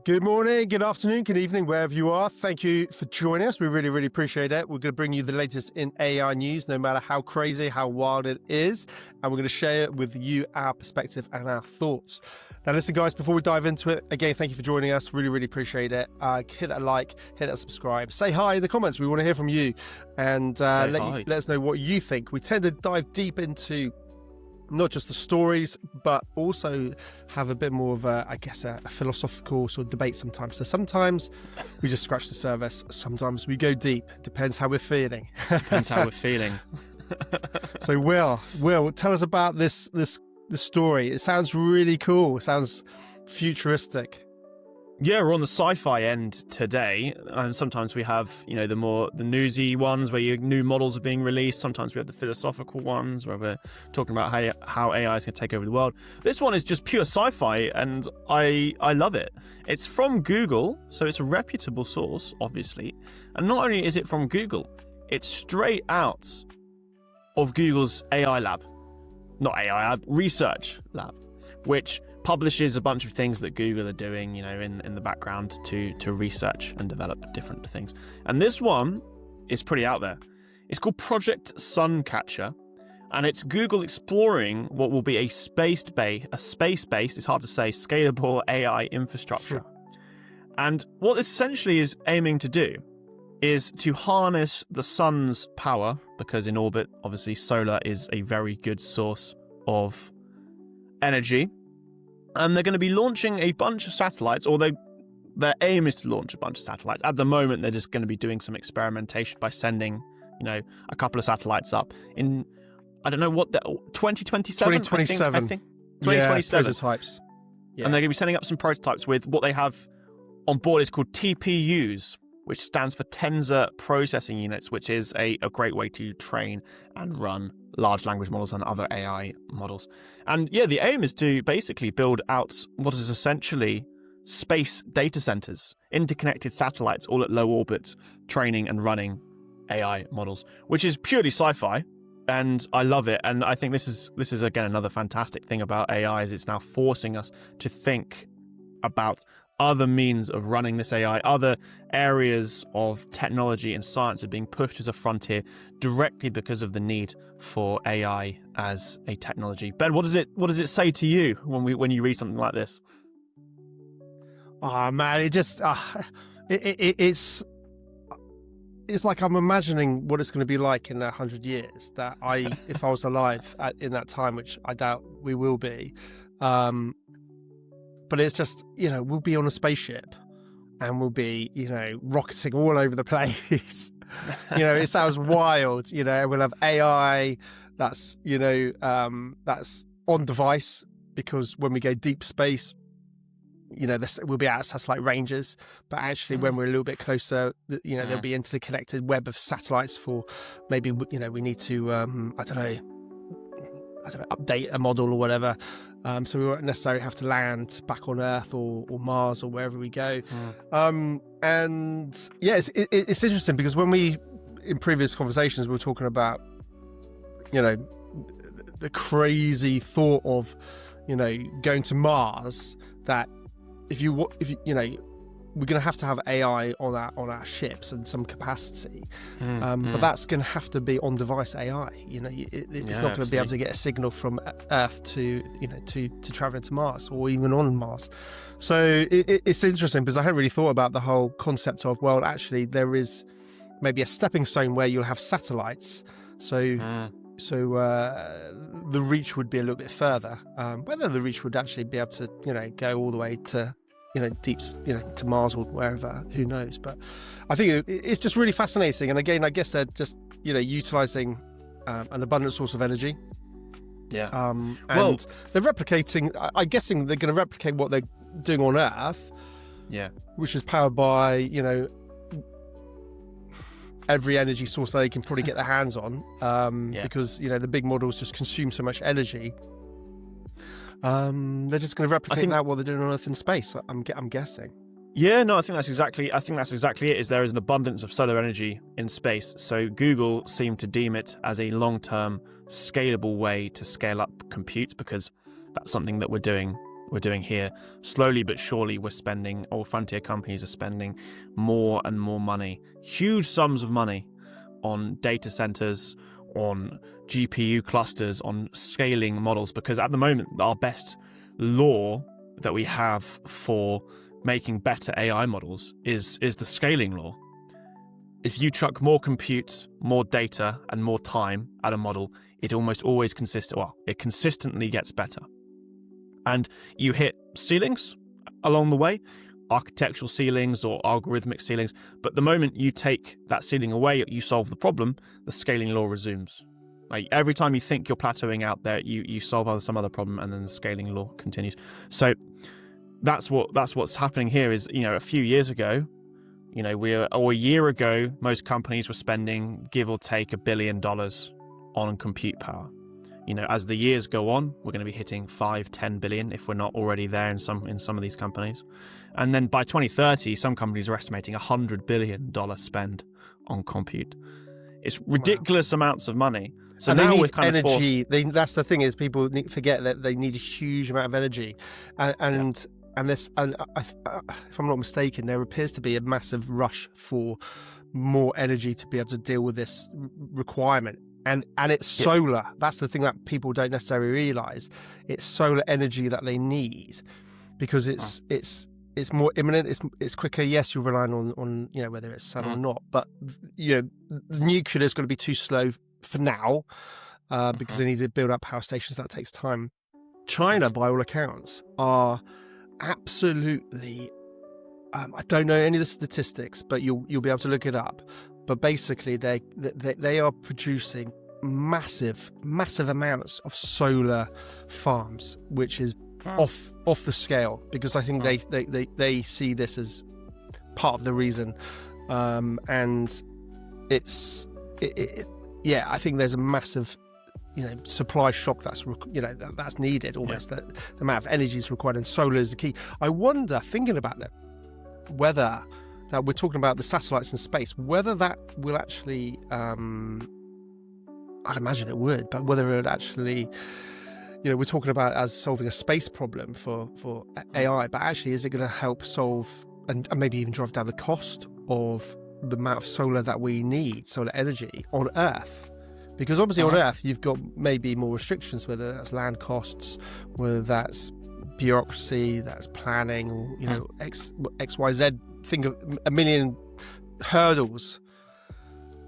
Good morning, good afternoon, good evening, wherever you are. Thank you for joining us. We really, really appreciate it. We're going to bring you the latest in AI news, no matter how crazy, how wild it is. And we're going to share it with you, our perspective and our thoughts. Now, listen, guys, before we dive into it, again, thank you for joining us. Really, really appreciate it. Hit that like, hit that subscribe. Say hi in the comments. We want to hear from you. And let us know what you think. We tend to dive deep into not just the stories, but also have a bit more of a philosophical sort of debate sometimes. So sometimes we just scratch the surface. Sometimes we go deep. Depends how we're feeling. Depends how we're feeling. So Will, tell us about this story. It sounds really cool. It sounds futuristic. Yeah, we're on the sci-fi end today, and sometimes we have, the newsy ones where new models are being released. Sometimes we have the philosophical ones where we're talking about how AI is going to take over the world. This one is just pure sci-fi, and I love it. It's from Google, so it's a reputable source, obviously. And not only is it from Google, it's straight out of Google's research lab, which publishes a bunch of things that Google are doing, in the background to research and develop different things. And this one is pretty out there. It's called Project Suncatcher, and it's Google exploring what will be a space-based, it's hard to say, scalable AI infrastructure. And what this essentially is aiming to do is to harness the sun's power, because in orbit, obviously, solar is a very good source of energy. And they're going to be launching a bunch of satellites, or their aim is to launch a bunch of satellites. At the moment, they're just going to be doing some experimentation by sending, a couple of satellites up in, 2027? 2027. I think 2027. Prototypes. Yeah. And they're going to be sending up some prototypes with what they have on board is called TPUs, which stands for tensor processing units, which is a great way to train and run large language models and other AI models. And yeah, the aim is to basically build out what is essentially space data centers, interconnected satellites, all at low orbits, training and running AI models, which is purely sci-fi. And I love it. And I think this is again another fantastic thing about AI is it's now forcing us to think about other means of running this AI, other areas of technology and science are being pushed as a frontier directly because of the need for AI as a technology. Ben, what does it say to you when you read something like this? Oh man, it just it's like I'm imagining what it's going to be like in 100 years. That if I was alive in that time, which I doubt we will be. But it's just, we'll be on a spaceship and we'll be, rocketing all over the place. It sounds wild. We'll have AI that's, that's on device, because when we go deep space, we'll be at satellite ranges. But actually, when we're a little bit closer, there'll be interconnected web of satellites for maybe, we need to, update a model or whatever. So we won't necessarily have to land back on Earth or Mars or wherever we go. And yeah, it's interesting because when in previous conversations, we were talking about, the crazy thought of, going to Mars, that if you we're going to have AI on our ships in some capacity, but that's going to have to be on-device AI. It's not going to be able to get a signal from Earth to travel to Mars or even on Mars. So it's interesting because I hadn't really thought about the whole concept of, well, actually there is maybe a stepping stone where you'll have satellites. So the reach would be a little bit further. Whether the reach would actually be able to, go all the way to deep, to Mars or wherever, who knows? But I think it's just really fascinating. And again, I guess they're just, utilizing an abundant source of energy. Yeah. And they're replicating, I'm guessing they're going to replicate what they're doing on Earth. Yeah. Which is powered by, every energy source that they can probably get their hands on. Because, the big models just consume so much energy. They're just going to replicate what they're doing on Earth in space. I'm guessing. Yeah, no, I think that's exactly it. Is there is an abundance of solar energy in space, so Google seemed to deem it as a long-term, scalable way to scale up compute, because that's something that we're doing we're doing here. Slowly but surely, we're spending, all frontier companies are spending more and more money, huge sums of money, on data centers, on GPU clusters, on scaling models, because at the moment, our best law that we have for making better AI models is the scaling law. If you chuck more compute, more data, and more time at a model, it almost always it consistently gets better. And you hit ceilings along the way, architectural ceilings or algorithmic ceilings, but the moment you take that ceiling away, you solve the problem, the scaling law resumes. Like every time you think you're plateauing out there, you solve some other problem, and then the scaling law continues. So that's what's happening here. Is, a few years ago, or a year ago, most companies were spending, give or take, $1 billion on compute power. As the years go on, we're going to be hitting 5-10 billion if we're not already there in some of these companies. And then by 2030, some companies are estimating $100 billion spend on compute. It's ridiculous amounts of money. So and now they need we're kind energy. That's the thing, is people forget that they need a huge amount of energy, and if I'm not mistaken, there appears to be a massive rush for more energy to be able to deal with this requirement. And it's solar. That's the thing that people don't necessarily realize. It's solar energy that they need, because it's more imminent. It's quicker. Yes, you're relying on whether it's sun or not, but nuclear is going to be too slow for now, because they need to build up power stations. That takes time. China, by all accounts, are absolutely. I don't know any of the statistics, but you'll be able to look it up. But basically, they are producing massive amounts of solar farms, which is off the scale, because I think they see this as part of the reason, and I think there's a massive supply shock that's needed almost. That the amount of energy is required, and solar is the key. I wonder, thinking about it, whether that we're talking about the satellites in space, whether that will actually, I'd imagine it would, but whether it would actually, we're talking about as solving a space problem for AI, but actually, is it going to help solve and maybe even drive down the cost of the amount of solar that we need, solar energy on Earth? Because obviously on Earth, you've got maybe more restrictions, whether that's land costs, whether that's bureaucracy, that's planning, or, X, Y, Z. Think of a million hurdles.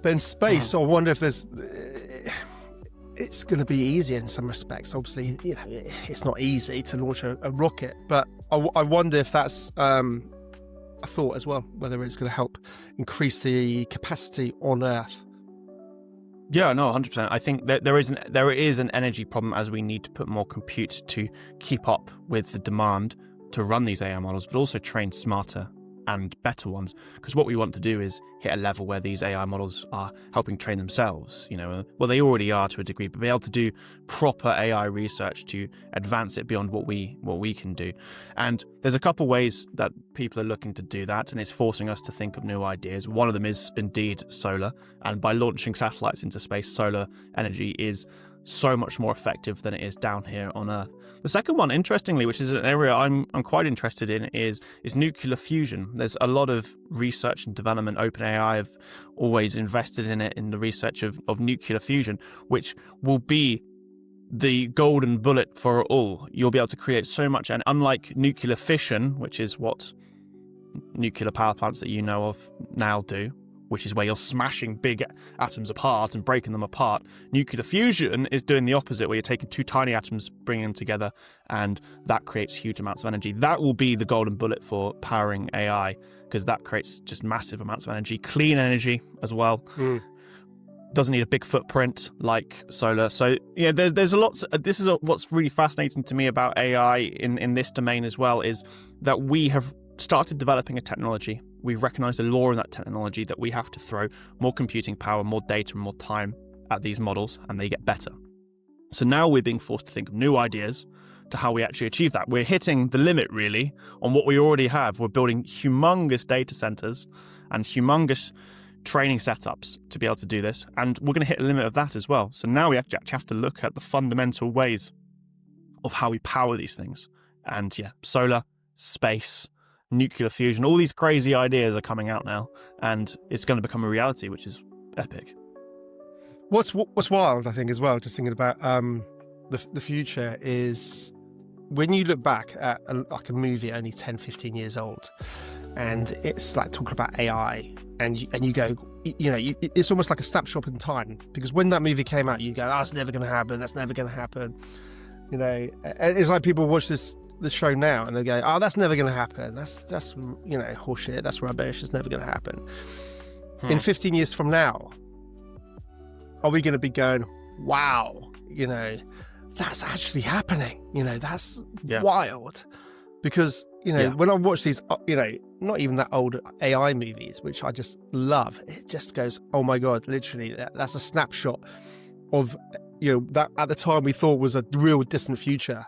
But in space, I wonder if it's going to be easier in some respects. Obviously, it's not easy to launch a rocket, but I wonder if that's a thought as well, whether it's going to help increase the capacity on Earth. Yeah, no, 100%. I think that there is an energy problem, as we need to put more compute to keep up with the demand to run these AI models, but also train smarter and better ones. Because what we want to do is hit a level where these AI models are helping train themselves. Well, they already are to a degree, but be able to do proper AI research to advance it beyond what we can do. And there's a couple ways that people are looking to do that, and it's forcing us to think of new ideas. One of them is indeed solar, and by launching satellites into space, solar energy is so much more effective than it is down here on Earth. The second one, interestingly, which is an area I'm quite interested in, is nuclear fusion. There's a lot of research and development. OpenAI have always invested in it, in the research of nuclear fusion, which will be the golden bullet for all. You'll be able to create so much, and unlike nuclear fission, which is what nuclear power plants that you know of now do, which is where you're smashing big atoms apart and breaking them apart. Nuclear fusion is doing the opposite, where you're taking two tiny atoms, bringing them together, and that creates huge amounts of energy. That will be the golden bullet for powering AI, because that creates just massive amounts of energy, clean energy as well. Doesn't need a big footprint like solar. So there's a lot. This is what's really fascinating to me about AI in this domain as well, is that we have started developing a technology. We've recognized a law in that technology that we have to throw more computing power, more data, and more time at these models, and they get better. So now we're being forced to think of new ideas to how we actually achieve that. We're hitting the limit, really, on what we already have. We're building humongous data centers and humongous training setups to be able to do this, and we're going to hit the limit of that as well. So now we actually have to look at the fundamental ways of how we power these things. And yeah, solar, space, nuclear fusion, all these crazy ideas are coming out now, and it's going to become a reality, which is epic. What's wild, I think, as well, just thinking about the future, is when you look back at a movie only 10, 15 years old, and it's like talking about AI, and you go, it's almost like a snapshot in time, because when that movie came out, you go, oh, it's never going to happen, that's never going to happen. And it's like people watch this show now and they go, oh, that's never going to happen. That's horseshit. That's rubbish. It's never going to happen. In 15 years from now, are we going to be going, wow, that's actually happening? That's wild. Because, when I watch these, not even that old AI movies, which I just love, it just goes, oh my God, literally, that's a snapshot of, that at the time we thought was a real distant future.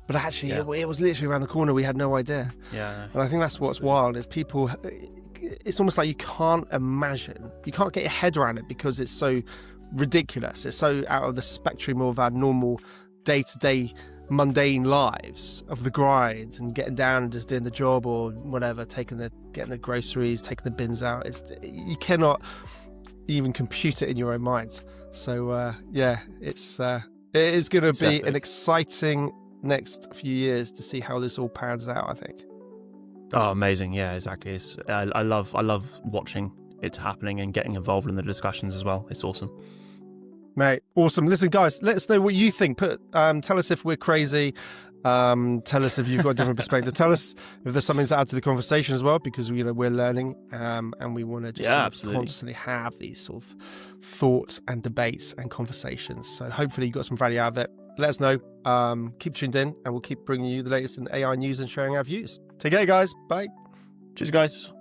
But actually, it was literally around the corner. We had no idea. Yeah. And I think that's what's wild, is people, it's almost like you can't imagine, you can't get your head around it, because it's so ridiculous. It's so out of the spectrum of our normal day-to-day mundane lives of the grind and getting down and just doing the job or whatever, getting the groceries, taking the bins out. You cannot even compute it in your own mind. So it is going to be an exciting next few years to see how this all pans out, I think. Oh, amazing. Yeah, exactly. I love watching it happening and getting involved in the discussions as well. It's awesome. Mate, awesome. Listen, guys, let us know what you think. Tell us if we're crazy. Tell us if you've got a different perspective. Tell us if there's something to add to the conversation as well, because we're learning, and we want to just constantly have these sort of thoughts and debates and conversations. So hopefully you got some value out of it. Let us know. Keep tuned in, and we'll keep bringing you the latest in AI news and sharing our views. Take care, guys. Bye. Cheers, guys.